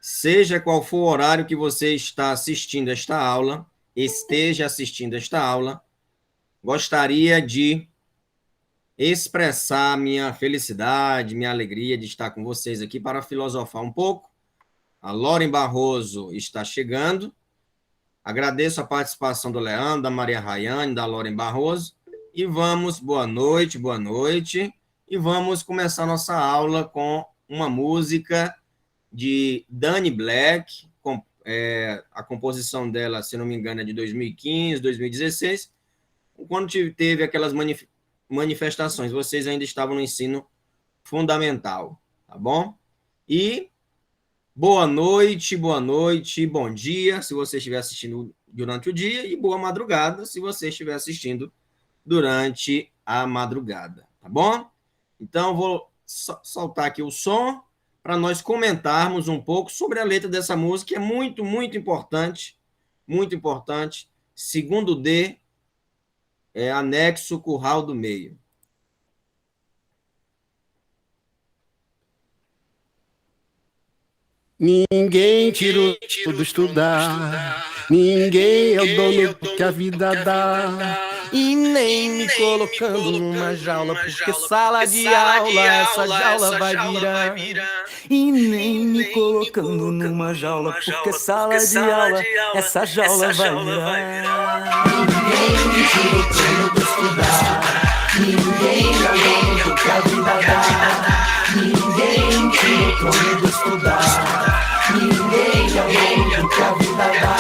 Seja qual for o horário que você está assistindo esta aula, esteja assistindo esta aula, gostaria de expressar minha felicidade, minha alegria de estar com vocês aqui para filosofar um pouco. A Lauren Barroso está chegando. Agradeço a participação do Leandro, da Maria Rayane, da Lauren Barroso. E vamos, boa noite. E vamos começar nossa aula com uma música de Dani Black, a composição dela, se não me engano, é de 2015, 2016, quando teve aquelas manifestações, vocês ainda estavam no ensino fundamental, tá bom? E boa noite, bom dia, se você estiver assistindo durante o dia, e boa madrugada, se você estiver assistindo durante a madrugada, tá bom? Então, vou soltar aqui o som para nós comentarmos um pouco sobre a letra dessa música, que é muito, muito importante, segundo D, anexo Curral do Meio. Ninguém tirou tudo estudar, ninguém é o dono do que a vida dá. E nem me colocando numa jaula, porque sala de aula essa jaula vai virar. E nem me colocando numa jaula, porque sala de aula essa jaula vai virar. Ninguém me tirou tudo estudar, ninguém é o dono do que a vida dá. Ninguém tirou tudo estudar, ninguém é o dono do que a vida dá.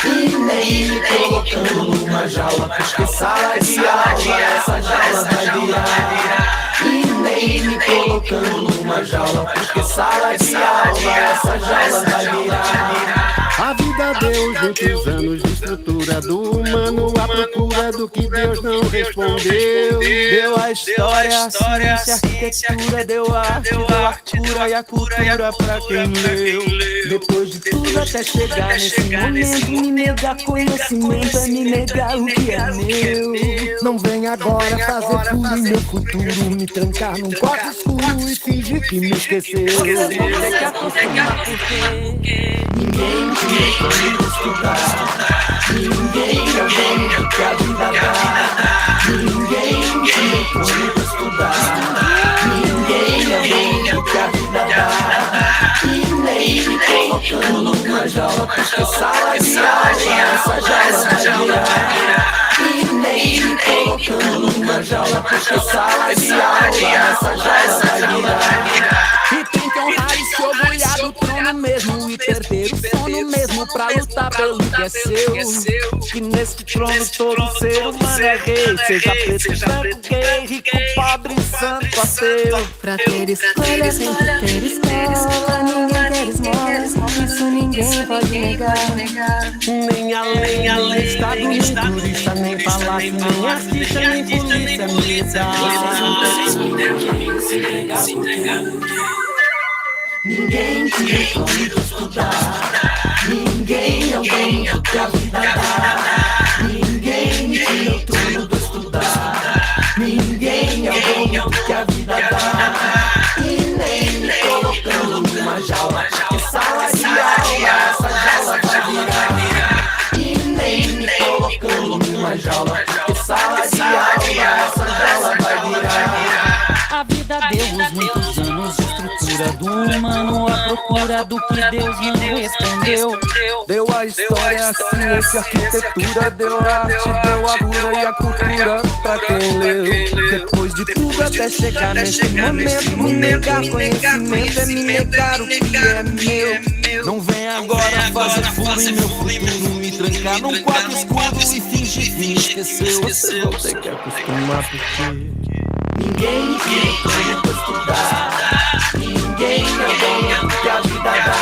E nem me colocando numa jaula, porque sala de aula essa jaula vai virar. E nem me colocando numa jaula, porque sala de aula essa jaula vai virar. A vida deu muitos anos de estrutura do humano à procura do que Deus não respondeu. Deu a história, a ciência, a arquitetura, deu a arte, deu a cura e a cultura pra quem leu. Depois de tudo até chegar nesse momento, me negar conhecimento é me negar o que é meu. Não vem agora fazer tudo em meu futuro, me trancar num quarto escuro e fingir que me esqueceu. Vou ter que acostumar porque ninguém tirou tudo estudar, ninguém é o dono do que a vida dá. Ninguém tirou tudo estudar, ninguém é o dono do que a vida dá. E nem me colocando numa jaula, porque sala de aula essa jaula vai virar. E nem me colocando numa jaula, porque sala de aula essa jaula vai virar. E tem que honrar e se orgulhar do trono mesmo, e perder o sono mesmo pra lutar pelo que é seu. Que nesse trono todo ser humano é rei, seja preto, branco, gay, rico, pobre, santo, ateu. Pra ter escolha tem que ter escola, ninguém quer esmola, isso ninguém pode negar. Nem a lei, nem Estado, nem turista, nem palácio, nem artista, nem polícia militar. Ninguém tirou tudo estudar, ninguém é o dono do que a vida dá. Ninguém tirou tudo estudar, ninguém é o dono do que a vida dá. E nem me colocando numa jaula, porque sala de aula essa jaula vai virar. E nem me colocando numa jaula, porque sala de aula essa jaula vai virar. A vida deu os muitos anos de estrutura do humano à procura do que Deus não respondeu. Deu a história, a ciência, a arquitetura, deu a arte, deu a cura e a cultura pra quem leu. Depois de tudo até chegar nesse momento, me negar conhecimento é me negar o que é meu. Não vem agora fazer furo em meu futuro, me trancar num quarto escuro e fingir que me esqueceu. Você vai ter que acostumar porque ninguém tirou tudo estudar, ninguém é o dono do que a vida dá.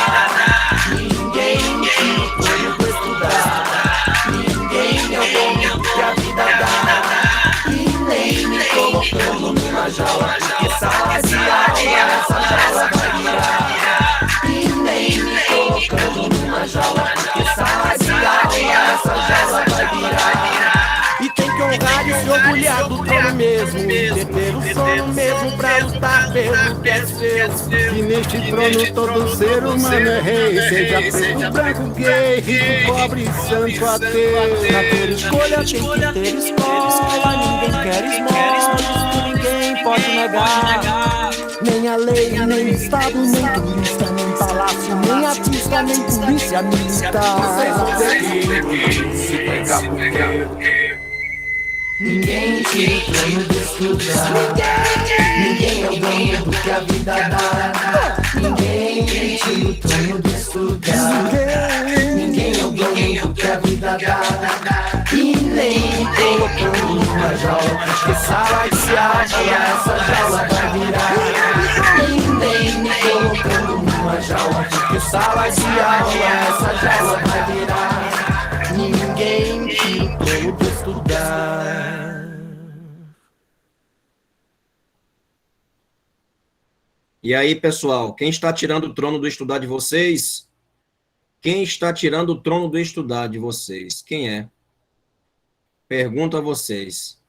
Ninguém tirou tudo estudar, ninguém é o dono do que a vida dá. E nem me colocando numa jaula, porque sala de aula essa jaula vai virar. E nem me colocando numa jaula, porque sala de aula essa jaula vai virar. E tem que honrar e se orgulhar do trono mesmo, e ter o sono mesmo pra lutar pelo que é seu. Que neste trono todo ser humano é rei. Seja preto, branco, gay, rico, pobre, santo, ateu. Pra ter escolha tem que ter escola. Ninguém quer esmola, isso ninguém pode negar. Nem a lei, nem o Estado, nem turista, nem palácio, nem artista, nem polícia militar. Ninguém tira o trono de estudar. Ninguém é o dono do que a vida dá. Ninguém tira o trono de estudar. Ninguém é o dono do que a vida dá. E nem me colocando numa jaula, porque sala de aula essa jaula vai virar. E nem me colocando numa jaula, porque sala de aula essa jaula vai virar. Ninguém tira o trono de estudar. E aí, pessoal, quem está tirando o trono do estudar de vocês? Quem está tirando o trono do estudar de vocês? Quem é? Pergunto a vocês.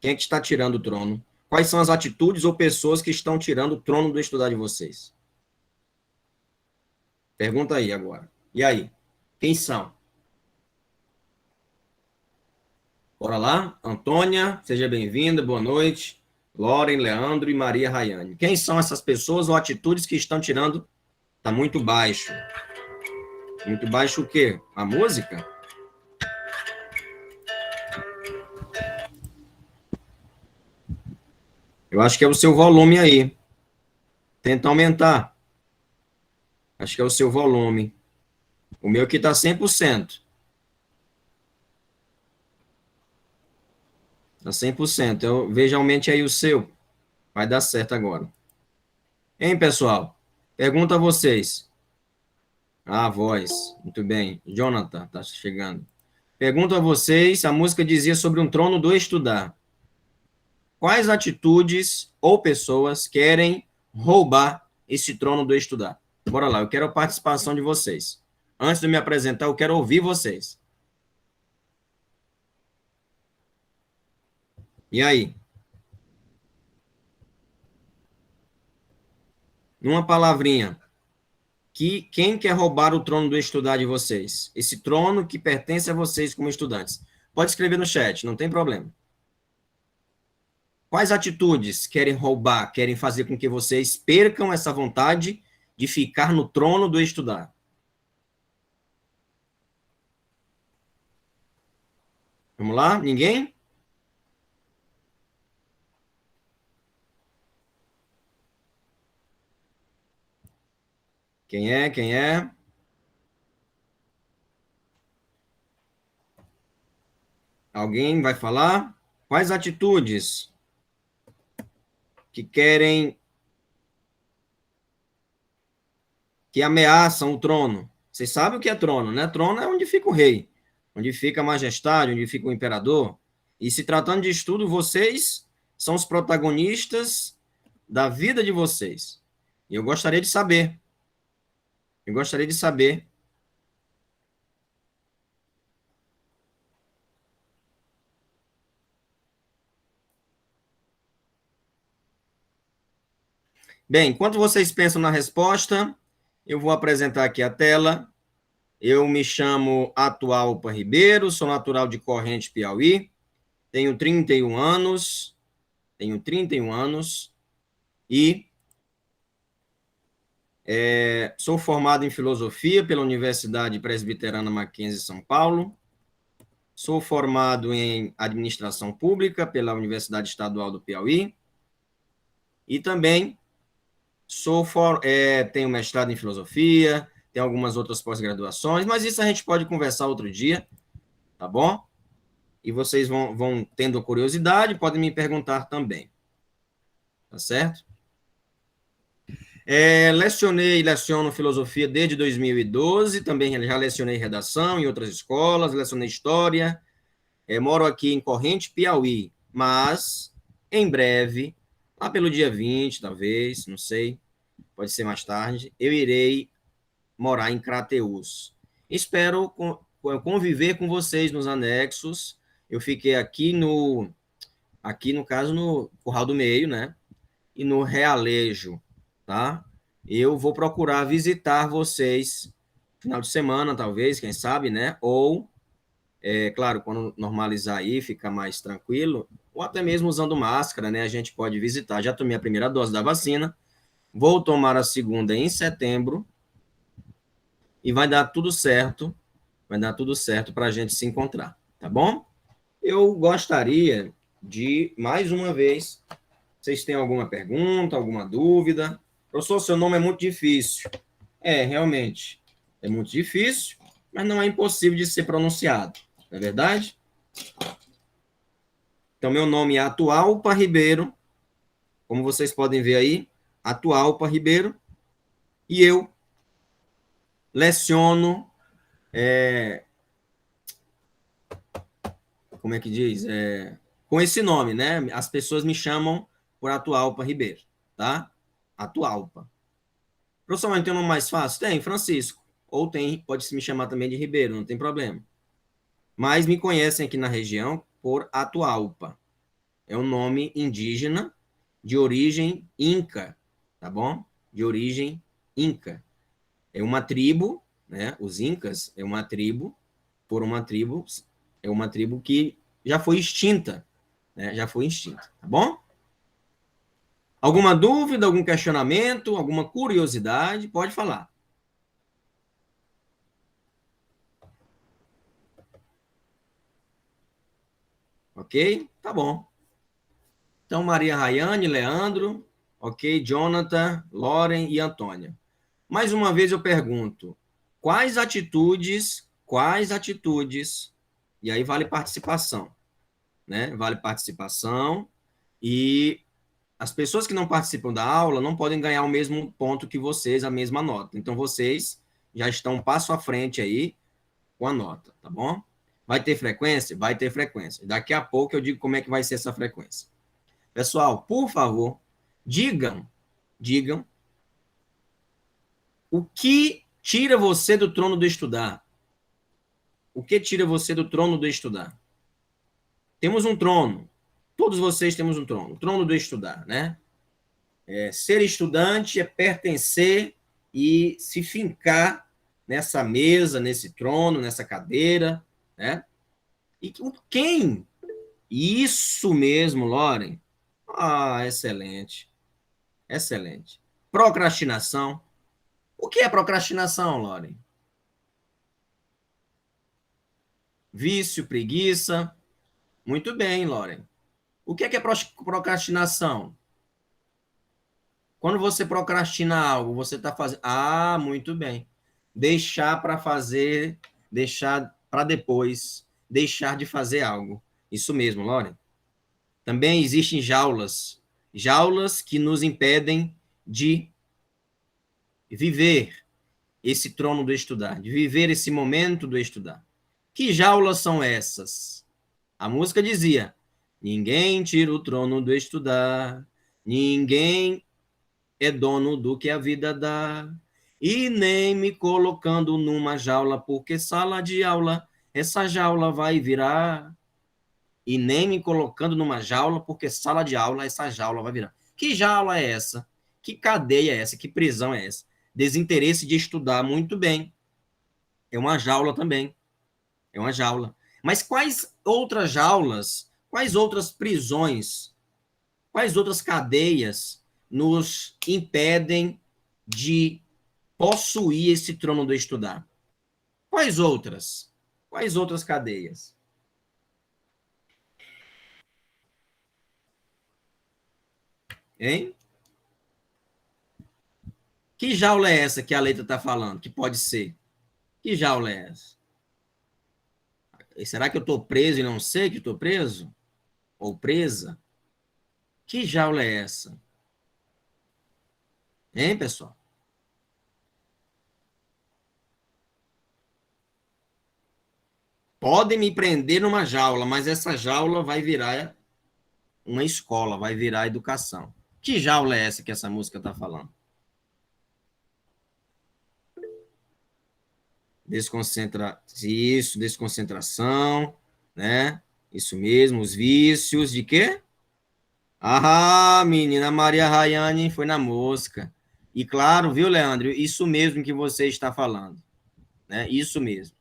Quem é que está tirando o trono? Quais são as atitudes ou pessoas que estão tirando o trono do estudar de vocês? Pergunta aí agora. E aí? Quem são? Bora lá? Antônia, seja bem-vinda, boa noite. Loren, Leandro e Maria Rayane. Quem são essas pessoas ou atitudes que estão tirando? Está muito baixo. Muito baixo o quê? A música? Eu acho que é o seu volume aí. Tenta aumentar. Acho que é o seu volume. O meu aqui está 100%. Está 100%. Eu vejo, aumente aí o seu. Vai dar certo agora. Hein, pessoal? Pergunta a vocês. Ah, a voz. Muito bem. Jonathan, está chegando. Pergunto a vocês, a música dizia sobre um trono do estudar. Quais atitudes ou pessoas querem roubar esse trono do estudar? Bora lá, eu quero a participação de vocês. Antes de me apresentar, eu quero ouvir vocês. E aí? Numa palavrinha. Quem quer roubar o trono do estudar de vocês? Esse trono que pertence a vocês como estudantes. Pode escrever no chat, não tem problema. Quais atitudes querem roubar, querem fazer com que vocês percam essa vontade de ficar no trono do estudar? Vamos lá? Ninguém? Quem é? Quem é? Alguém vai falar? Quais atitudes que querem, que ameaçam o trono? Vocês sabem o que é trono, né? Trono é onde fica o rei, onde fica a majestade, onde fica o imperador. E se tratando de estudo, vocês são os protagonistas da vida de vocês. E eu gostaria de saber. Eu gostaria de saber. Bem, enquanto vocês pensam na resposta, eu vou apresentar aqui a tela. Eu me chamo Atualpa Ribeiro, sou natural de Corrente, Piauí, tenho 31 anos, e sou formado em Filosofia pela Universidade Presbiteriana Mackenzie, São Paulo, sou formado em Administração Pública pela Universidade Estadual do Piauí, e também tenho mestrado em Filosofia, tenho algumas outras pós-graduações, mas isso a gente pode conversar outro dia, tá bom? E vocês vão tendo curiosidade, podem me perguntar também, tá certo? Leciono Filosofia desde 2012, também já lecionei redação em outras escolas, lecionei História, moro aqui em Corrente, Piauí, mas, em breve, lá pelo dia 20, talvez, não sei, pode ser mais tarde, eu irei morar em Crateús. Espero conviver com vocês nos anexos. Eu fiquei aqui no caso, no Curral do Meio, né? E no Realejo, tá? eu vou procurar visitar vocês final de semana, talvez, quem sabe, né? Ou, claro, quando normalizar aí, fica mais tranquilo, ou até mesmo usando máscara, né? A gente pode visitar. Já tomei a primeira dose da vacina, vou tomar a segunda em setembro e vai dar tudo certo para a gente se encontrar, tá bom? Eu gostaria de, mais uma vez, vocês têm alguma pergunta, alguma dúvida? Professor, seu nome é muito difícil. Realmente, é muito difícil, mas não é impossível de ser pronunciado, não é verdade? Então, meu nome é Atualpa Ribeiro, como vocês podem ver aí, Atualpa Ribeiro, e eu leciono, como é que diz? Com esse nome, né? As pessoas me chamam por Atualpa Ribeiro, tá? Atualpa. Professor, mas tem um nome mais fácil? Tem, Francisco. Ou tem, pode-se me chamar também de Ribeiro, não tem problema. Mas me conhecem aqui na região por Atualpa. É um nome indígena de origem inca, tá bom? De origem inca. É uma tribo, né? Os incas é uma tribo que já foi extinta, né? Já foi extinta, tá bom? Alguma dúvida, algum questionamento, alguma curiosidade, pode falar. Ok? Tá bom. Então, Maria Rayane, Leandro, ok? Jonathan, Loren e Antônia. Mais uma vez eu pergunto, quais atitudes, e aí vale participação, né? Vale participação, e as pessoas que não participam da aula não podem ganhar o mesmo ponto que vocês, a mesma nota. Então, vocês já estão um passo à frente aí com a nota, tá bom? Vai ter frequência? Vai ter frequência. Daqui a pouco eu digo como é que vai ser essa frequência. Pessoal, por favor, digam o que tira você do trono do estudar. O que tira você do trono do estudar? Temos um trono. Todos vocês temos um trono. O trono do estudar, né? Ser estudante é pertencer e se fincar nessa mesa, nesse trono, nessa cadeira, né? E quem? Isso mesmo, Loren. Excelente. Excelente. Procrastinação. O que é procrastinação, Loren? Vício, preguiça. Muito bem, Loren. O que é procrastinação? Quando você procrastina algo, você está fazendo... muito bem. Deixar para fazer, deixar para depois, deixar de fazer algo. Isso mesmo, Loren. Também existem jaulas que nos impedem de viver esse trono do estudar, de viver esse momento do estudar. Que jaulas são essas? A música dizia: ninguém tira o trono do estudar, ninguém é dono do que a vida dá, e nem me colocando numa jaula, porque sala de aula, essa jaula vai virar. E nem me colocando numa jaula, porque sala de aula, essa jaula vai virar. Que jaula é essa? Que cadeia é essa? Que prisão é essa? Desinteresse de estudar, muito bem. É uma jaula também. É uma jaula. Mas quais outras jaulas, quais outras prisões, quais outras cadeias nos impedem de possuir esse trono do estudar? Quais outras? Quais outras cadeias? Hein? Que jaula é essa que a letra está falando? Que pode ser? Que jaula é essa? Será que eu estou preso e não sei que estou preso? Ou presa? Que jaula é essa? Hein, pessoal? Podem me prender numa jaula, mas essa jaula vai virar uma escola, vai virar educação. Que jaula é essa que essa música está falando? Desconcentração, né? Isso mesmo, os vícios de quê? Menina Maria Rayane foi na mosca. E claro, viu, Leandro? Isso mesmo que você está falando, né? Isso mesmo.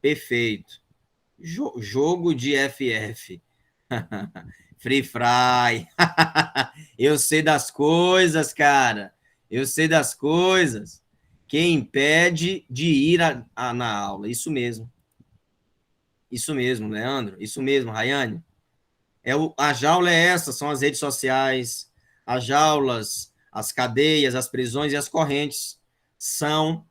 Perfeito. Jogo de FF. Free Fry. Eu sei das coisas, cara. Eu sei das coisas. Quem impede de ir na aula? Isso mesmo. Isso mesmo, Leandro. Isso mesmo, Rayane. A jaula é essa, são as redes sociais, as jaulas, as cadeias, as prisões e as correntes. São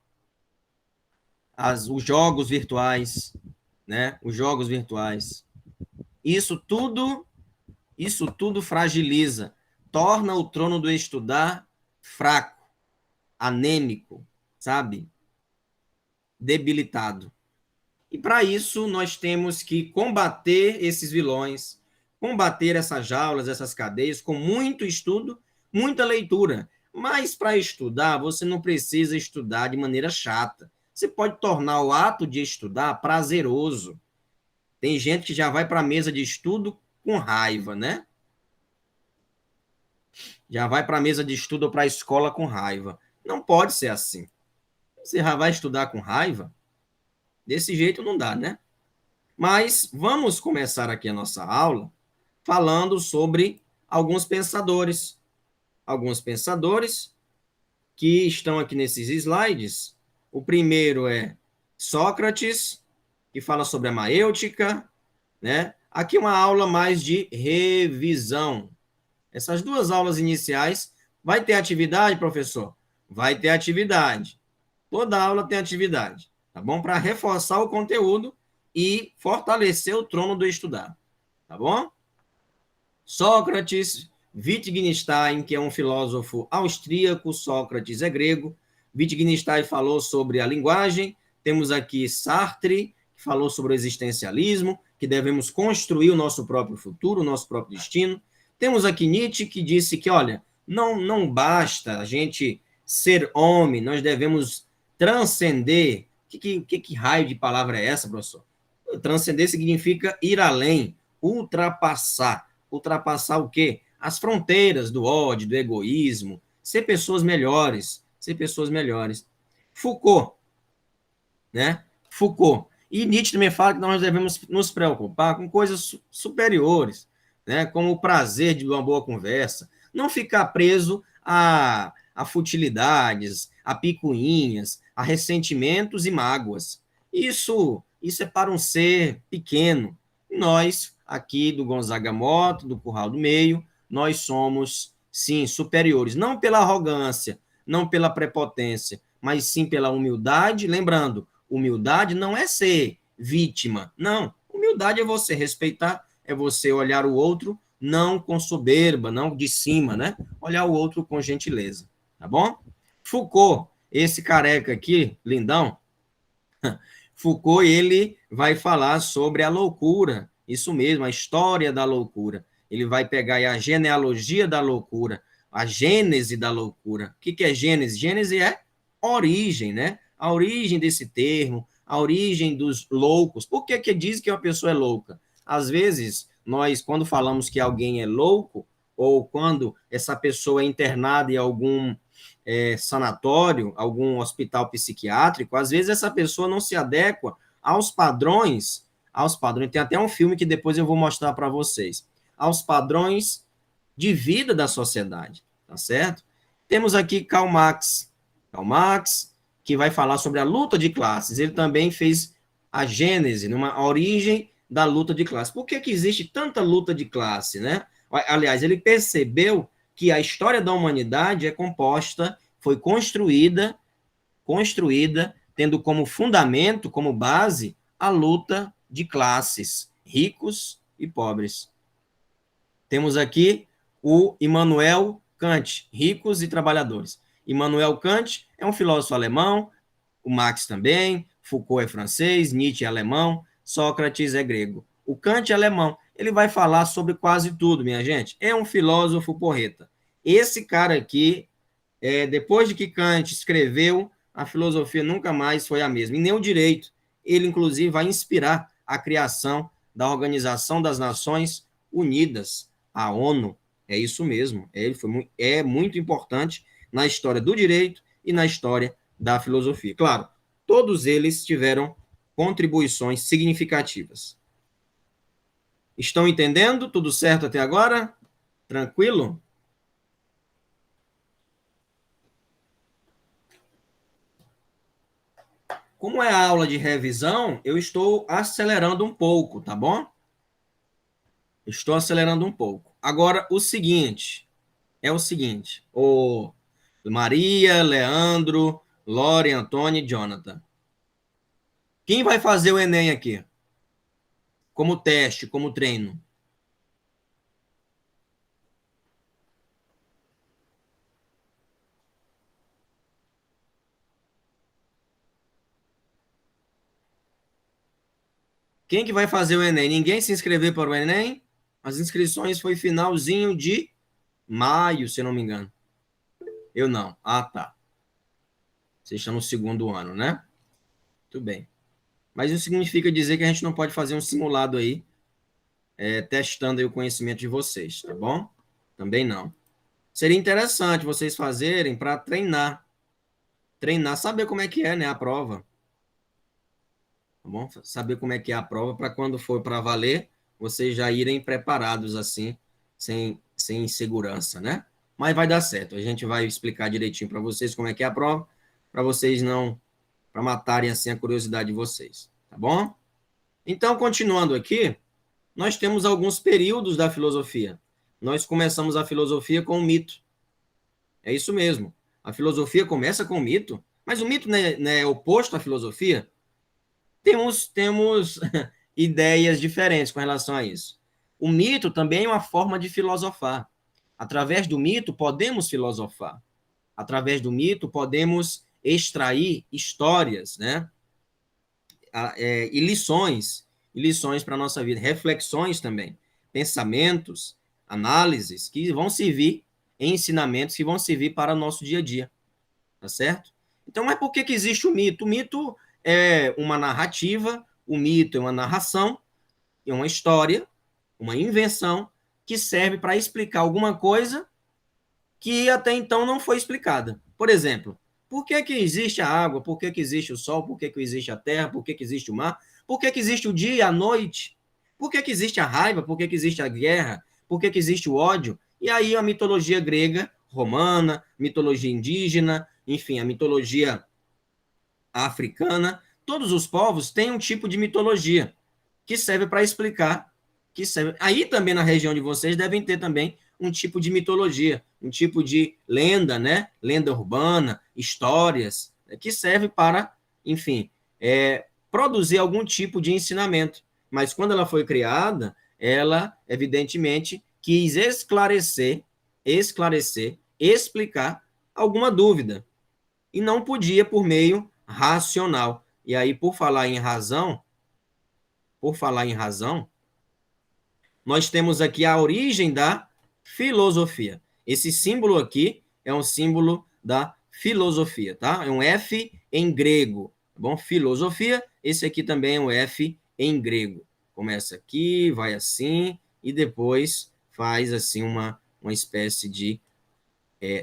os jogos virtuais, né? Os jogos virtuais. Isso tudo fragiliza, torna o trono do estudar fraco, anêmico, sabe? Debilitado. E para isso nós temos que combater esses vilões, combater essas jaulas, essas cadeias, com muito estudo, muita leitura. Mas para estudar, você não precisa estudar de maneira chata. Você pode tornar o ato de estudar prazeroso. Tem gente que já vai para a mesa de estudo com raiva, né? Já vai para a mesa de estudo ou para a escola com raiva. Não pode ser assim. Você já vai estudar com raiva? Desse jeito não dá, né? Mas vamos começar aqui a nossa aula falando sobre alguns pensadores. Alguns pensadores que estão aqui nesses slides. O primeiro é Sócrates, que fala sobre a maêutica, né? Aqui uma aula mais de revisão. Essas duas aulas iniciais, vai ter atividade, professor? Vai ter atividade. Toda aula tem atividade, tá bom? Para reforçar o conteúdo e fortalecer o trono do estudar, tá bom? Sócrates, Wittgenstein, que é um filósofo austríaco, Sócrates é grego. Wittgenstein falou sobre a linguagem. Temos aqui Sartre, que falou sobre o existencialismo, que devemos construir o nosso próprio futuro, o nosso próprio destino. Temos aqui Nietzsche, que disse que, olha, não basta a gente ser homem, nós devemos transcender. Que raio de palavra é essa, professor? Transcender significa ir além, ultrapassar. Ultrapassar o quê? As fronteiras do ódio, do egoísmo, ser pessoas melhores, ser pessoas melhores. Foucault, né? Foucault. E Nietzsche também fala que nós devemos nos preocupar com coisas superiores, né? Como o prazer de uma boa conversa, não ficar preso a futilidades, a picuinhas, a ressentimentos e mágoas. Isso é para um ser pequeno. Nós, aqui do Gonzaga Mota, do Curral do Meio, nós somos, sim, superiores, não pela arrogância, não pela prepotência, mas sim pela humildade. Lembrando, humildade não é ser vítima, não. Humildade é você respeitar, é você olhar o outro, não com soberba, não de cima, né? Olhar o outro com gentileza, tá bom? Foucault, esse careca aqui, lindão, Foucault, ele vai falar sobre a loucura, isso mesmo, a história da loucura. Ele vai pegar aí a genealogia da loucura, a gênese da loucura. O que é gênese? Gênese é origem, né? A origem desse termo, a origem dos loucos. Por que diz que uma pessoa é louca? Às vezes, nós, quando falamos que alguém é louco, ou quando essa pessoa é internada em algum sanatório, algum hospital psiquiátrico, às vezes essa pessoa não se adequa aos padrões. Tem até um filme que depois eu vou mostrar para vocês. Aos padrões de vida da sociedade, tá certo? Temos aqui Karl Marx, que vai falar sobre a luta de classes. Ele também fez a gênese, a origem da luta de classe. Por que existe tanta luta de classe, né? Aliás, ele percebeu que a história da humanidade foi construída, tendo como fundamento, como base, a luta de classes, ricos e pobres. Temos aqui o Immanuel Kant, ricos e trabalhadores. Immanuel Kant é um filósofo alemão, o Marx também, Foucault é francês, Nietzsche é alemão, Sócrates é grego. O Kant é alemão. Ele vai falar sobre quase tudo, minha gente. É um filósofo porreta. Esse cara aqui, depois de que Kant escreveu, a filosofia nunca mais foi a mesma. E nem o direito. Ele, inclusive, vai inspirar a criação da Organização das Nações Unidas, a ONU. É isso mesmo. É muito importante na história do direito e na história da filosofia. Claro, todos eles tiveram contribuições significativas. Estão entendendo? Tudo certo até agora? Tranquilo? Como é a aula de revisão, eu estou acelerando um pouco, tá bom? Estou acelerando um pouco. Agora, o seguinte, o Maria, Leandro, Lore, Antônio e Jonathan. Quem vai fazer o Enem aqui? Como teste, como treino? Quem que vai fazer o Enem? Ninguém se inscreveu para o Enem? As inscrições foi finalzinho de maio, se não me engano. Eu não. Ah, tá. Vocês estão no segundo ano, né? Tudo bem. Mas isso significa dizer que a gente não pode fazer um simulado aí, testando aí o conhecimento de vocês, tá bom? Também não. Seria interessante vocês fazerem para treinar. Treinar, saber como é que é, né, a prova. Tá bom? Saber como é que é a prova para quando for para valer, vocês já irem preparados assim, sem insegurança, né? Mas vai dar certo. A gente vai explicar direitinho para vocês como é que é a prova, para vocês não, para matarem assim a curiosidade de vocês, tá bom? Então, continuando aqui, nós temos alguns períodos da filosofia. Nós começamos a filosofia com o mito. É isso mesmo. A filosofia começa com o mito, mas o mito não é oposto à filosofia? Temos ideias diferentes com relação a isso. O mito também é uma forma de filosofar. Através do mito, podemos filosofar. Através do mito, podemos extrair histórias, né? E lições para a nossa vida, reflexões também, pensamentos, análises que vão servir, ensinamentos que vão servir para o nosso dia a dia, tá certo? Então, mas por que existe o mito? O mito é uma narrativa, o mito é uma narração, é uma história, uma invenção que serve para explicar alguma coisa que até então não foi explicada. Por exemplo, por que existe a água? Por que existe o sol? Por que existe a terra? Por que existe o mar? Por que existe o dia e a noite? Por que existe a raiva? Por que existe a guerra? Por que existe o ódio? E aí a mitologia grega, romana, mitologia indígena, enfim, a mitologia africana, todos os povos têm um tipo de mitologia que serve para explicar, Aí também na região de vocês devem ter também um tipo de mitologia, um tipo de lenda, né? Lenda urbana, histórias, que serve para, enfim, produzir algum tipo de ensinamento. Mas quando ela foi criada, ela, evidentemente, quis esclarecer, explicar alguma dúvida. E não podia por meio racional. E aí, por falar em razão, nós temos aqui a origem da filosofia. Esse símbolo aqui é um símbolo da filosofia, tá? É um F em grego, tá bom? Filosofia, esse aqui também é um F em grego. Começa aqui, vai assim, e depois faz assim uma espécie de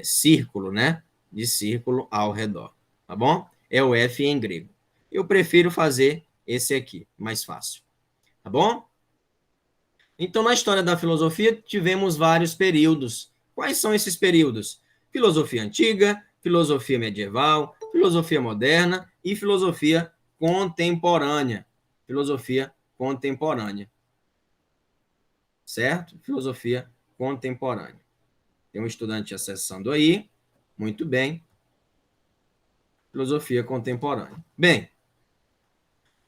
círculo, né? De círculo ao redor, tá bom? É o F em grego. Eu prefiro fazer esse aqui, mais fácil, tá bom? Então, na história da filosofia, tivemos vários períodos. Quais são esses períodos? Filosofia antiga, filosofia medieval, filosofia moderna e filosofia contemporânea. Filosofia contemporânea. Certo? Filosofia contemporânea. Tem um estudante acessando aí. Muito bem. Filosofia contemporânea. Bem,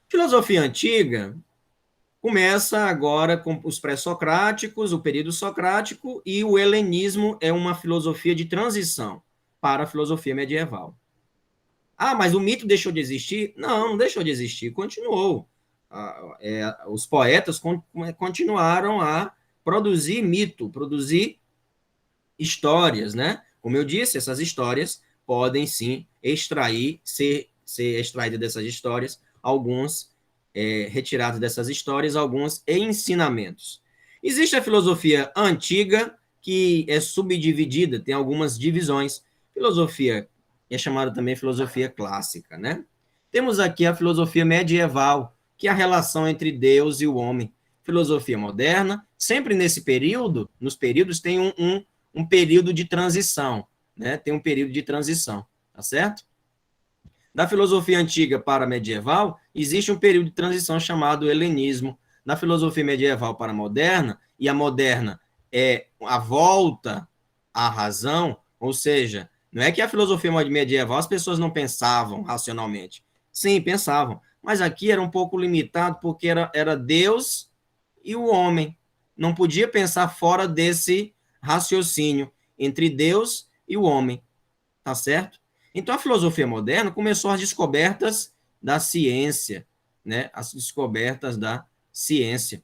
filosofia antiga começa agora com os pré-socráticos, o período socrático, e o helenismo é uma filosofia de transição para a filosofia medieval. Ah, mas o mito deixou de existir? Não, não deixou de existir, continuou. Os poetas continuaram a produzir mito, produzir histórias, né? Como eu disse, essas histórias podem sim ser extraídas dessas histórias retirados dessas histórias alguns ensinamentos. Existe a filosofia antiga, que é subdividida, tem algumas divisões, Filosofia é chamada também filosofia clássica, né? Temos aqui a filosofia medieval, que é a relação entre Deus e o homem. Filosofia moderna, sempre nesse período, nos períodos tem um período de transição, né? Tem um período de transição, tá certo? Da filosofia antiga para a medieval, existe um período de transição chamado helenismo. Da filosofia medieval para a moderna, e a moderna é a volta à razão, ou seja, não é que a filosofia medieval as pessoas não pensavam racionalmente. Sim, pensavam, mas aqui era um pouco limitado porque era Deus e o homem. Não podia pensar fora desse raciocínio entre Deus e o homem, tá certo? Então, a filosofia moderna começou as descobertas da ciência, né? As descobertas da ciência.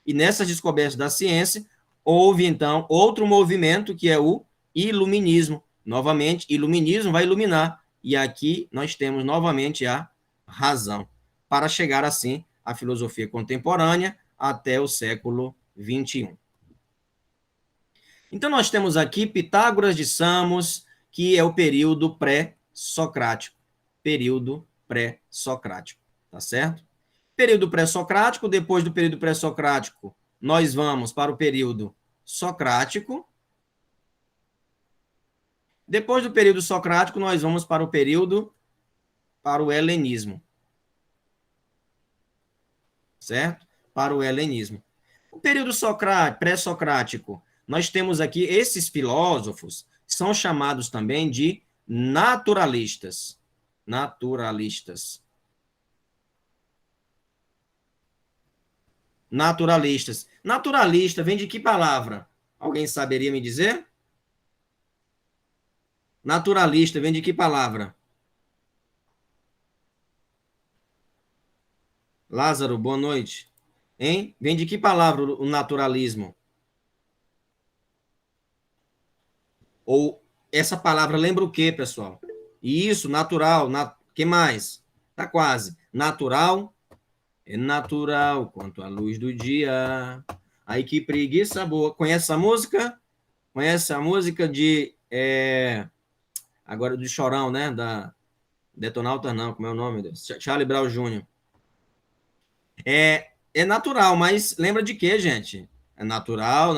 E nessas descobertas da ciência, houve, então, outro movimento, que é o iluminismo. Novamente, iluminismo vai iluminar. E aqui nós temos, novamente, a razão, para chegar, assim, à filosofia contemporânea até o século XXI. Então, nós temos aqui Pitágoras de Samos, que é o período pré-socrático. Período pré-socrático, tá certo? Período pré-socrático, depois do período pré-socrático, nós vamos para o período socrático. Depois do período socrático, nós vamos para o helenismo. Certo? Para o helenismo. O período pré-socrático, nós temos aqui esses filósofos, são chamados também de naturalistas. Naturalistas. Naturalistas. Naturalista vem de que palavra? Alguém saberia me dizer? Naturalista vem de que palavra? Lázaro, boa noite. Hein? Vem de que palavra o naturalismo? Ou essa palavra lembra o quê, pessoal? Isso, natural. Que mais? Tá quase. Natural. É natural quanto a luz do dia. Aí que preguiça boa. Conhece essa música? Conhece a música de... agora do Chorão, né? Da Detonautas, não. Como é o nome? Charlie Brown Jr. É natural, mas lembra de quê, gente? É natural,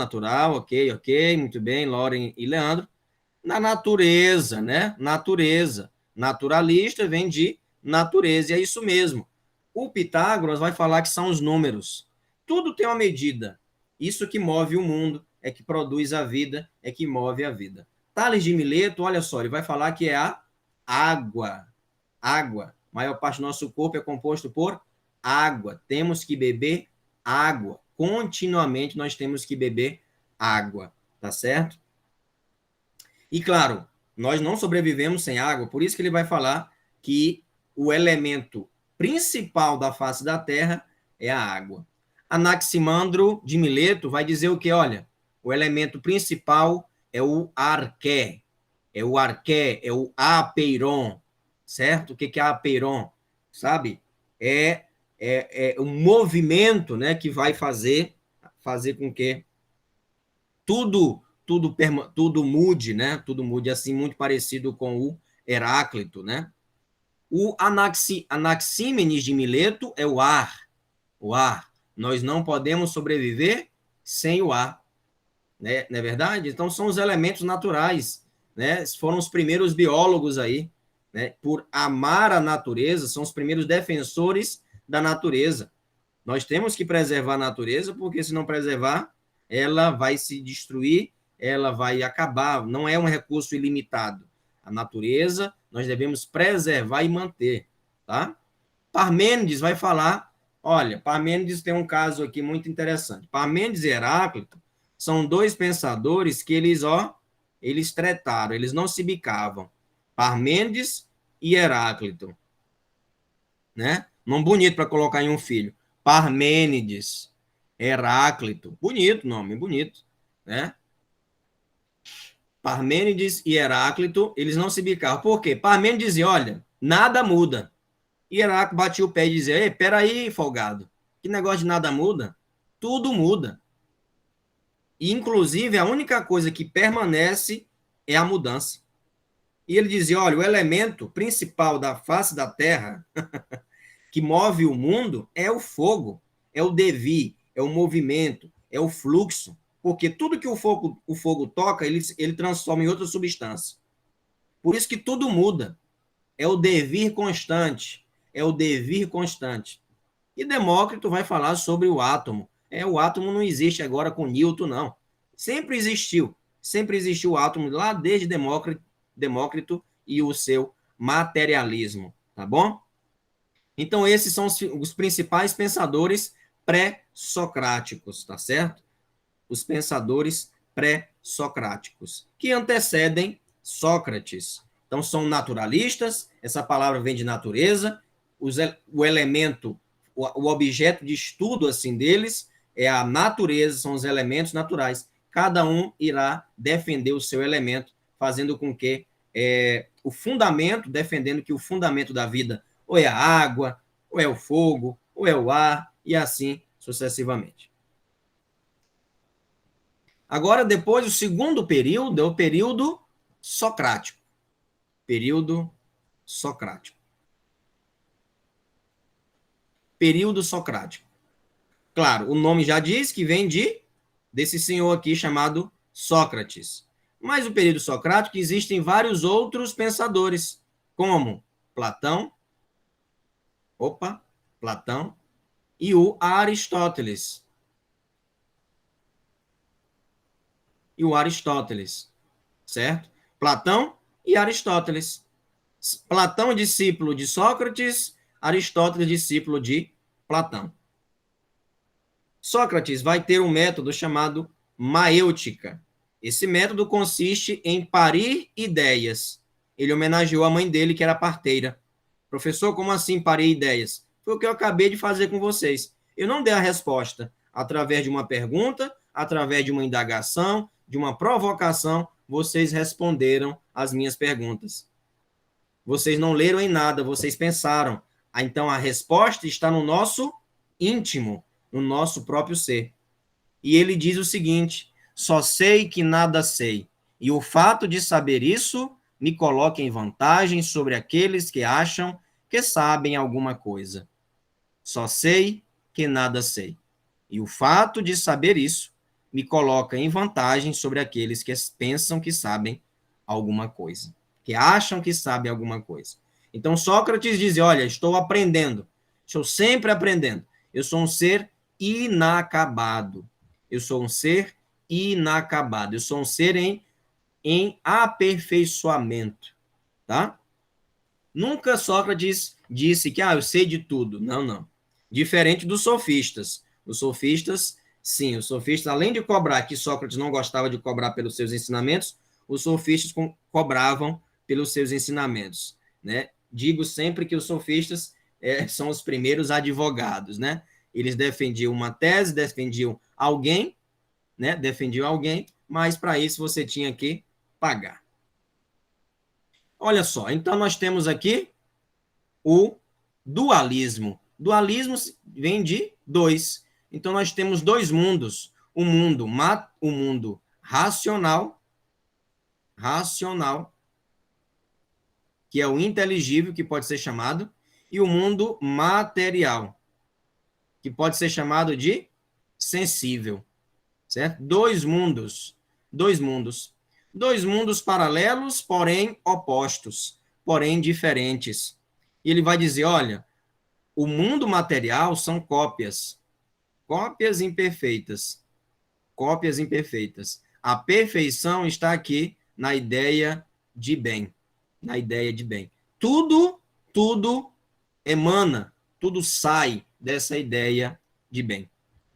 ok. Muito bem, Loren e Leandro. Na natureza, né? Natureza. Naturalista vem de natureza, e é isso mesmo. O Pitágoras vai falar que são os números. Tudo tem uma medida. Isso que move o mundo, é que produz a vida, é que move a vida. Tales de Mileto, olha só, ele vai falar que é a água. Água. A maior parte do nosso corpo é composto por água. Temos que beber água. Continuamente nós temos que beber água. Tá certo? E, claro, nós não sobrevivemos sem água, por isso que ele vai falar que o elemento principal da face da Terra é a água. Anaximandro de Mileto vai dizer o que? Olha, o elemento principal é o arqué, é o apeiron, certo? O que é apeiron? Sabe? É um movimento, né, que vai fazer com que tudo mude, né? Tudo mude, assim, muito parecido com o Heráclito, né? O Anaxímenes de Mileto é o ar. O ar. Nós não podemos sobreviver sem o ar. Né? Não é verdade? Então, são os elementos naturais. Né? Foram os primeiros biólogos aí, né? Por amar a natureza, são os primeiros defensores da natureza. Nós temos que preservar a natureza, porque se não preservar, ela vai se destruir, ela vai acabar. Não é um recurso ilimitado. A natureza nós devemos preservar e manter, tá? Parmênides vai falar, olha, Parmênides tem um caso aqui muito interessante. Parmênides e Heráclito são dois pensadores que eles tretaram, eles não se bicavam. Parmênides e Heráclito, né? Nome bonito para colocar em um filho. Parmênides, Heráclito, bonito nome, bonito, né? Parmênides e Heráclito, eles não se bicavam. Por quê? Parmênides dizia, olha, nada muda. E Heráclito batia o pé e dizia, ei, peraí, folgado, que negócio de nada muda? Tudo muda. E, inclusive, a única coisa que permanece é a mudança. E ele dizia, olha, o elemento principal da face da Terra que move o mundo é o fogo, é o devir, é o movimento, é o fluxo, porque tudo que o fogo toca, ele transforma em outra substância. Por isso que tudo muda. É o devir constante, é o devir constante. E Demócrito vai falar sobre o átomo. O átomo não existe agora com Newton, não. Sempre existiu o átomo lá desde Demócrito e o seu materialismo, tá bom? Então, esses são os principais pensadores pré-socráticos, tá certo? Os pensadores pré-socráticos, que antecedem Sócrates. Então, são naturalistas, essa palavra vem de natureza, o elemento, o objeto de estudo assim deles é a natureza, são os elementos naturais. Cada um irá defender o seu elemento, fazendo com que o fundamento, defendendo que o fundamento da vida ou é a água, ou é o fogo, ou é o ar, e assim sucessivamente. Agora, depois, o segundo período é o período socrático. Período socrático. Período socrático. Claro, o nome já diz que vem desse senhor aqui chamado Sócrates. Mas o período socrático existem vários outros pensadores, como Platão e o Aristóteles. Certo? Platão e Aristóteles. Platão, discípulo de Sócrates, Aristóteles, discípulo de Platão. Sócrates vai ter um método chamado maêutica. Esse método consiste em parir ideias. Ele homenageou a mãe dele, que era parteira. Professor, como assim parir ideias? Foi o que eu acabei de fazer com vocês. Eu não dei a resposta através de uma pergunta, através de uma indagação, de uma provocação, vocês responderam as minhas perguntas. Vocês não leram em nada, vocês pensaram. Então, a resposta está no nosso íntimo, no nosso próprio ser. E ele diz o seguinte, só sei que nada sei, e o fato de saber isso me coloca em vantagem sobre aqueles que acham que sabem alguma coisa. Só sei que nada sei. E o fato de saber isso me coloca em vantagem sobre aqueles que pensam que sabem alguma coisa, que acham que sabem alguma coisa. Então, Sócrates diz, olha, estou aprendendo, estou sempre aprendendo. Eu sou um ser inacabado. Eu sou um ser inacabado. Eu sou um ser em aperfeiçoamento, tá? Nunca Sócrates disse que, eu sei de tudo. Não, não. Diferente dos sofistas. Os sofistas, sim, os sofistas, além de cobrar, que Sócrates não gostava de cobrar pelos seus ensinamentos, os sofistas cobravam pelos seus ensinamentos, né? Digo sempre que os sofistas são os primeiros advogados, né? Eles defendiam uma tese, defendiam alguém, né? Defendiam alguém, mas para isso você tinha que pagar. Olha só, então nós temos aqui o dualismo. Dualismo vem de dois. Então nós temos dois mundos, o mundo racional, que é o inteligível, que pode ser chamado, e o mundo material, que pode ser chamado de sensível, certo? Dois mundos paralelos, porém opostos, porém diferentes. E ele vai dizer, olha, o mundo material são cópias imperfeitas. A perfeição está aqui na ideia de bem. Tudo emana, tudo sai dessa ideia de bem.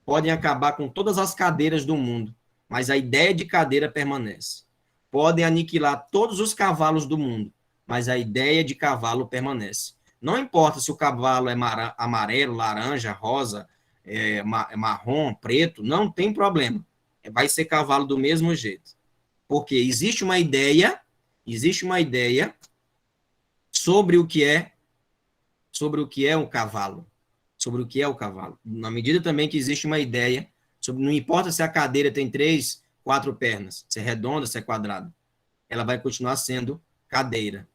Podem acabar com todas as cadeiras do mundo, mas a ideia de cadeira permanece. Podem aniquilar todos os cavalos do mundo, mas a ideia de cavalo permanece. Não importa se o cavalo é amarelo, laranja, rosa, marrom, preto, não tem problema. Vai ser cavalo do mesmo jeito. Porque existe uma ideia sobre o que é o cavalo. Na medida também que existe uma ideia, não importa se a cadeira tem 3, 4 pernas, se é redonda, se é quadrada, ela vai continuar sendo cadeira.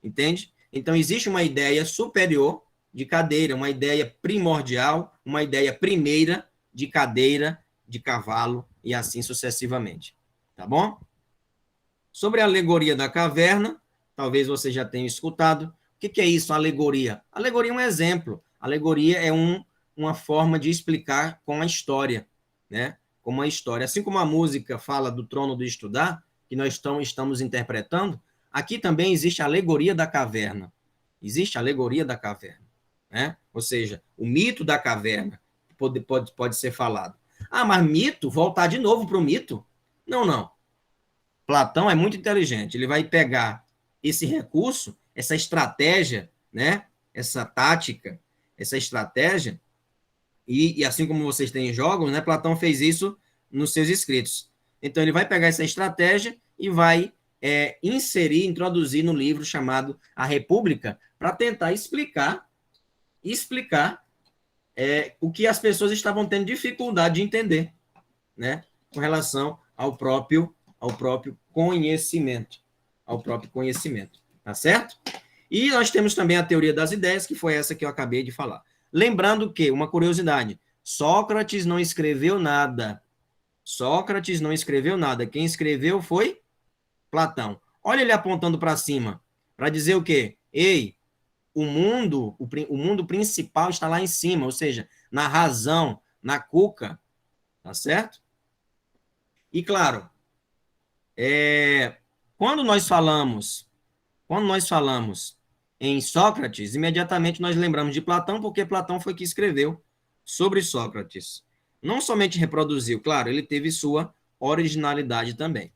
Entende? Então, existe uma ideia superior de cadeira, uma ideia primordial, uma ideia primeira de cadeira, de cavalo, e assim sucessivamente. Tá bom? Sobre a alegoria da caverna, talvez você já tenha escutado. O que é isso, alegoria? Alegoria é um exemplo. Alegoria é uma forma de explicar com a história, né? Com uma história. Assim como a música fala do trono do estudar, que nós estamos interpretando, aqui também existe a alegoria da caverna. Existe a alegoria da caverna, né? Ou seja, o mito da caverna pode ser falado. Ah, mas mito? Voltar de novo para o mito? Não, não. Platão é muito inteligente. Ele vai pegar esse recurso, essa estratégia, né? Essa tática, essa estratégia, e assim como vocês têm jogos, né? Platão fez isso nos seus escritos. Então, ele vai pegar essa estratégia e vai introduzir no livro chamado A República, para tentar explicar o que as pessoas estavam tendo dificuldade de entender, né? Com relação ao próprio conhecimento. Tá certo? E nós temos também a teoria das ideias, que foi essa que eu acabei de falar. Lembrando que, uma curiosidade, Sócrates não escreveu nada. Quem escreveu foi Platão. Olha ele apontando para cima, para dizer o quê? Ei, o mundo principal está lá em cima, ou seja, na razão, na cuca, tá certo? E claro, quando nós falamos em Sócrates, imediatamente nós lembramos de Platão, porque Platão foi que escreveu sobre Sócrates. Não somente reproduziu, claro, ele teve sua originalidade também.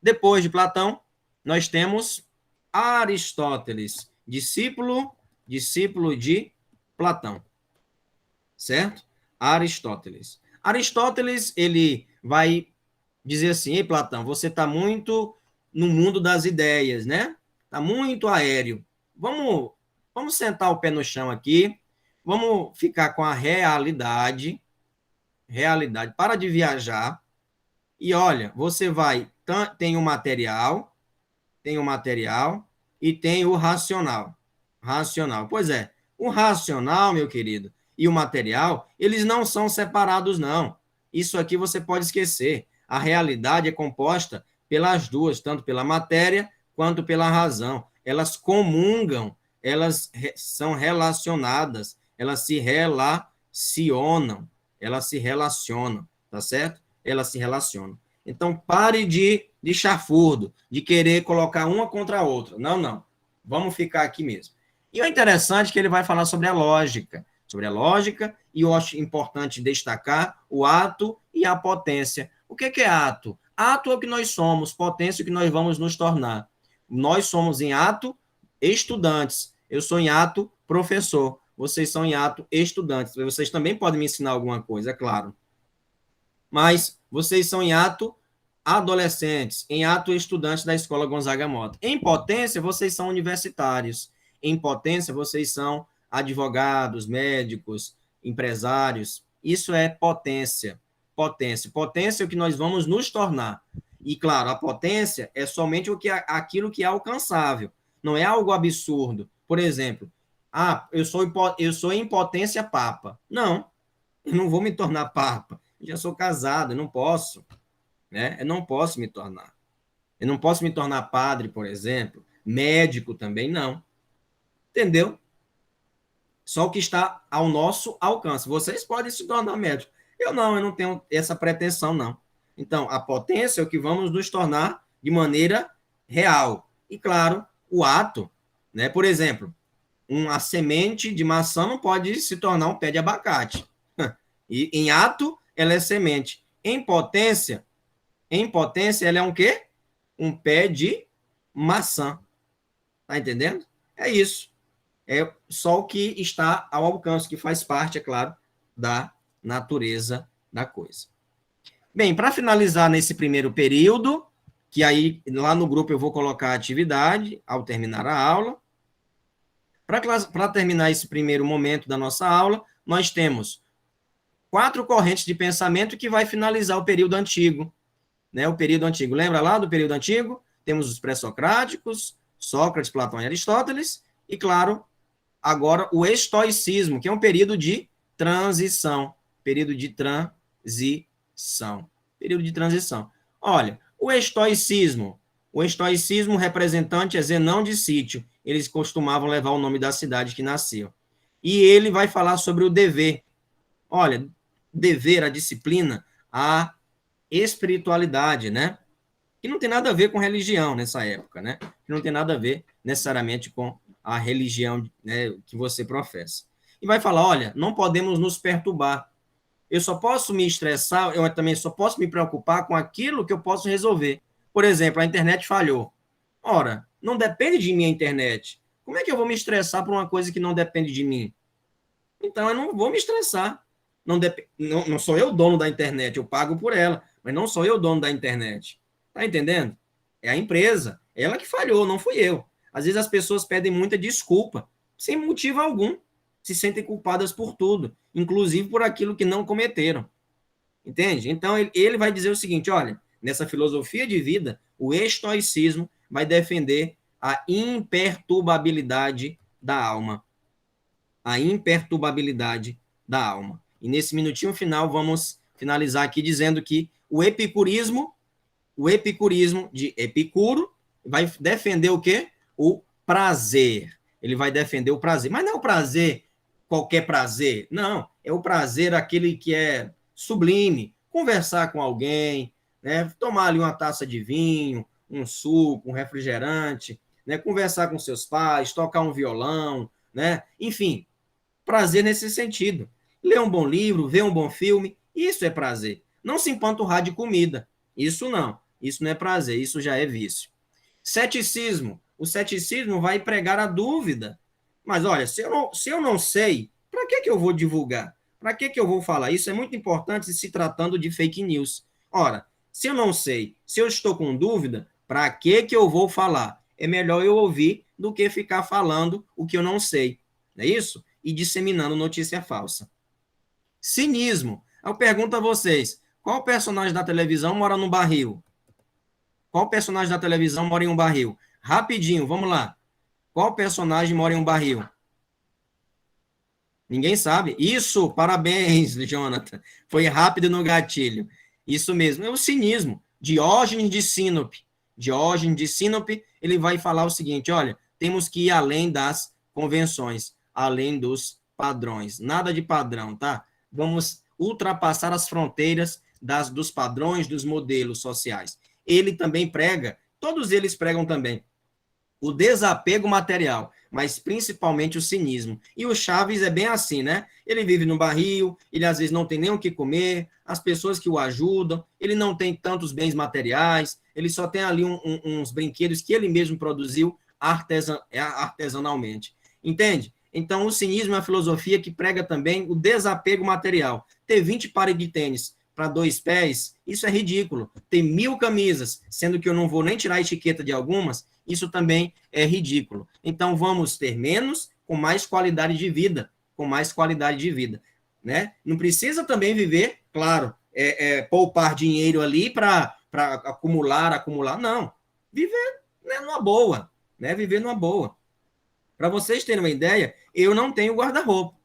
Depois de Platão, nós temos Aristóteles, discípulo de Platão, certo? Aristóteles, ele vai dizer assim: ei, Platão, você está muito no mundo das ideias, né? Está muito aéreo. Vamos sentar o pé no chão aqui, vamos ficar com a realidade, para de viajar, e olha, você tem o material e tem o racional. Pois é, o racional, meu querido, e o material, eles não são separados, não. Isso aqui você pode esquecer. A realidade é composta pelas duas, tanto pela matéria quanto pela razão. Elas comungam, elas são relacionadas, elas se relacionam, tá certo? Elas se relacionam. Então, pare de chafurdo, de querer colocar uma contra a outra. Não. Vamos ficar aqui mesmo. E o interessante é que ele vai falar sobre a lógica, e eu acho importante destacar o ato e a potência. O que é ato? Ato é o que nós somos, potência é o que nós vamos nos tornar. Nós somos em ato estudantes, eu sou em ato professor, vocês são em ato estudantes. Vocês também podem me ensinar alguma coisa, é claro. Mas vocês são em ato adolescentes, em ato estudantes da Escola Gonzaga Mota. Em potência, vocês são universitários. Em potência, vocês são advogados, médicos, empresários. Isso é potência. Potência é o que nós vamos nos tornar. E, claro, a potência é somente aquilo que é alcançável. Não é algo absurdo. Por exemplo, eu sou em potência papa. Não, eu não vou me tornar papa. Eu já sou casado, eu não posso. Né? Eu não posso me tornar. Eu não posso me tornar padre, por exemplo. Médico também, não. Entendeu? Só o que está ao nosso alcance. Vocês podem se tornar médico. Eu não tenho essa pretensão, não. Então, a potência é o que vamos nos tornar de maneira real. E, claro, o ato, né? Por exemplo, uma semente de maçã não pode se tornar um pé de abacate. E em ato, ela é semente. Em potência, ela é um quê? Um pé de maçã. Tá entendendo? É isso. É só o que está ao alcance, que faz parte, é claro, da natureza da coisa. Bem, para finalizar nesse primeiro período, que aí lá no grupo eu vou colocar a atividade ao terminar a aula. Para terminar esse primeiro momento da nossa aula, nós temos 4 correntes de pensamento que vai finalizar o período antigo. Né? O período antigo. Lembra lá do período antigo? temos os pré-socráticos, Sócrates, Platão e Aristóteles, e, claro, agora o estoicismo, que é um período de transição. Período de transição. Período de transição. Olha, o estoicismo representante é Zenão de Sítio. Eles costumavam levar o nome da cidade que nasceu. E ele vai falar sobre o dever. Olha, dever, a disciplina, a espiritualidade, né? Que não tem nada a ver com religião nessa época, né? Que não tem nada a ver necessariamente com a religião, né, que você professa. E vai falar, olha, não podemos nos perturbar. Eu só posso me estressar, eu também só posso me preocupar com aquilo que eu posso resolver. Por exemplo, a internet falhou. Ora, não depende de mim a internet. Como é que eu vou me estressar por uma coisa que não depende de mim? Então, eu não vou me estressar. Não sou eu dono da internet, eu pago por ela, mas não sou eu dono da internet. Tá entendendo? É a empresa, ela que falhou, não fui eu. Às vezes as pessoas pedem muita desculpa, sem motivo algum, se sentem culpadas por tudo, inclusive por aquilo que não cometeram. Entende? Então, ele vai dizer o seguinte, olha, nessa filosofia de vida, o estoicismo vai defender a imperturbabilidade da alma. A imperturbabilidade da alma. E nesse minutinho final, vamos finalizar aqui dizendo que o epicurismo de Epicuro vai defender o quê? O prazer. Ele vai defender o prazer. Mas não é o prazer, qualquer prazer. Não, é o prazer aquele que é sublime. Conversar com alguém, né? Tomar ali uma taça de vinho, um suco, um refrigerante, né? Conversar com seus pais, tocar um violão, né? Enfim, prazer nesse sentido. Ler um bom livro, ver um bom filme, isso é prazer. Não se empanturrar de comida. Isso não. Isso não é prazer, isso já é vício. Ceticismo. O ceticismo vai pregar a dúvida. Mas, olha, se eu não sei, para que eu vou divulgar? Para que eu vou falar? Isso é muito importante se tratando de fake news. Ora, se eu não sei, se eu estou com dúvida, para que eu vou falar? É melhor eu ouvir do que ficar falando o que eu não sei. Não é isso? E disseminando notícia falsa. Cinismo. Eu pergunto a vocês, qual personagem da televisão mora num barril? Qual personagem da televisão mora em um barril? Rapidinho, vamos lá. Qual personagem mora em um barril? Ninguém sabe? Isso, parabéns, Jonathan. Foi rápido no gatilho. Isso mesmo, é o cinismo. Diógenes de Sinope. Diógenes de Sinope, ele vai falar o seguinte, olha, temos que ir além das convenções, além dos padrões. Nada de padrão, tá? Vamos ultrapassar as fronteiras dos padrões, dos modelos sociais. Ele também prega, todos eles pregam também, o desapego material, mas principalmente o cinismo. E o Chaves é bem assim, né? Ele vive no barril, ele às vezes não tem nem o que comer, as pessoas que o ajudam, ele não tem tantos bens materiais, ele só tem ali uns brinquedos que ele mesmo produziu artesanalmente. Entende? Então, o cinismo é uma filosofia que prega também o desapego material. Ter 20 pares de tênis para 2 pés, isso é ridículo. Ter 1000 camisas, sendo que eu não vou nem tirar a etiqueta de algumas, isso também é ridículo. Então, vamos ter menos com mais qualidade de vida, com mais qualidade de vida, né? Não precisa também viver, claro, poupar dinheiro ali para acumular, não. Viver, né, numa boa, né? Viver numa boa. Para vocês terem uma ideia, eu não tenho guarda-roupa.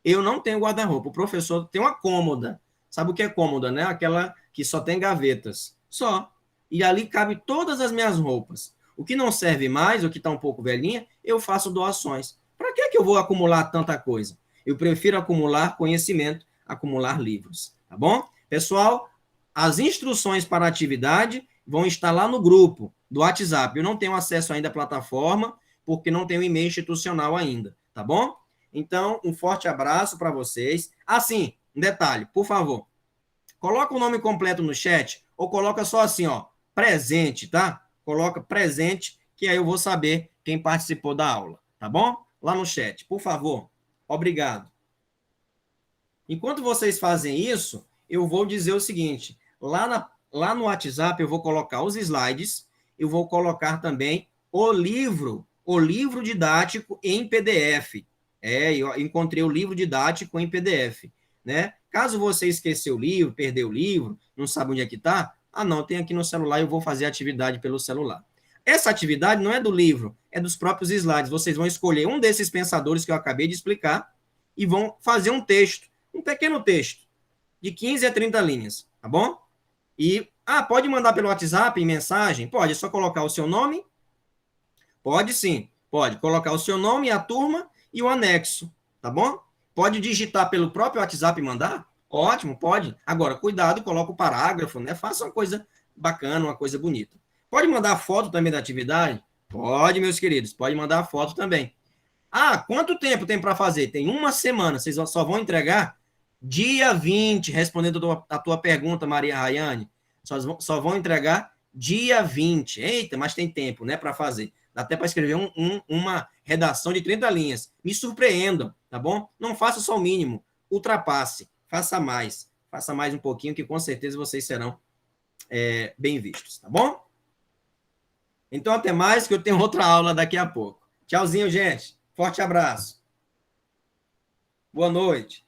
O professor tem uma cômoda. Sabe o que é cômoda, né? Aquela que só tem gavetas. Só. E ali cabe todas as minhas roupas. O que não serve mais, o que está um pouco velhinha, eu faço doações. Para que eu vou acumular tanta coisa? Eu prefiro acumular conhecimento, acumular livros. Tá bom? Pessoal, as instruções para a atividade vão estar lá no grupo do WhatsApp. Eu não tenho acesso ainda à plataforma, porque não tenho e-mail institucional ainda. Tá bom? Então, um forte abraço para vocês. Sim, um detalhe, por favor. Coloca o nome completo no chat ou coloca só assim, ó, presente, tá? Coloca presente, que aí eu vou saber quem participou da aula, tá bom? Lá no chat, por favor. Obrigado. Enquanto vocês fazem isso, eu vou dizer o seguinte, lá no WhatsApp eu vou colocar os slides, eu vou colocar também o livro didático em PDF. Eu encontrei o livro didático em PDF, né? Caso você esqueceu o livro, perdeu o livro, não sabe onde é que está, não, tem aqui no celular, eu vou fazer a atividade pelo celular. Essa atividade não é do livro, é dos próprios slides. Vocês vão escolher um desses pensadores que eu acabei de explicar e vão fazer um texto, um pequeno texto, de 15 a 30 linhas, tá bom? E, pode mandar pelo WhatsApp, em mensagem? Pode, é só colocar o seu nome. Pode sim, pode colocar o seu nome, a turma e o anexo, tá bom? Pode digitar pelo próprio WhatsApp e mandar? Ótimo, pode. Agora, cuidado, coloca o parágrafo, né? Faça uma coisa bacana, uma coisa bonita. Pode mandar foto também da atividade? Pode, meus queridos, pode mandar foto também. Quanto tempo tem para fazer? Tem uma semana, vocês só vão entregar dia 20, respondendo a tua pergunta, Maria Rayane. Só vão entregar dia 20. Eita, mas tem tempo, né, para fazer. Dá até para escrever uma redação de 30 linhas. Me surpreendam, tá bom? Não faça só o mínimo, ultrapasse, faça mais um pouquinho, que com certeza vocês serão bem vistos, tá bom? Então, até mais, que eu tenho outra aula daqui a pouco. Tchauzinho, gente. Forte abraço. Boa noite.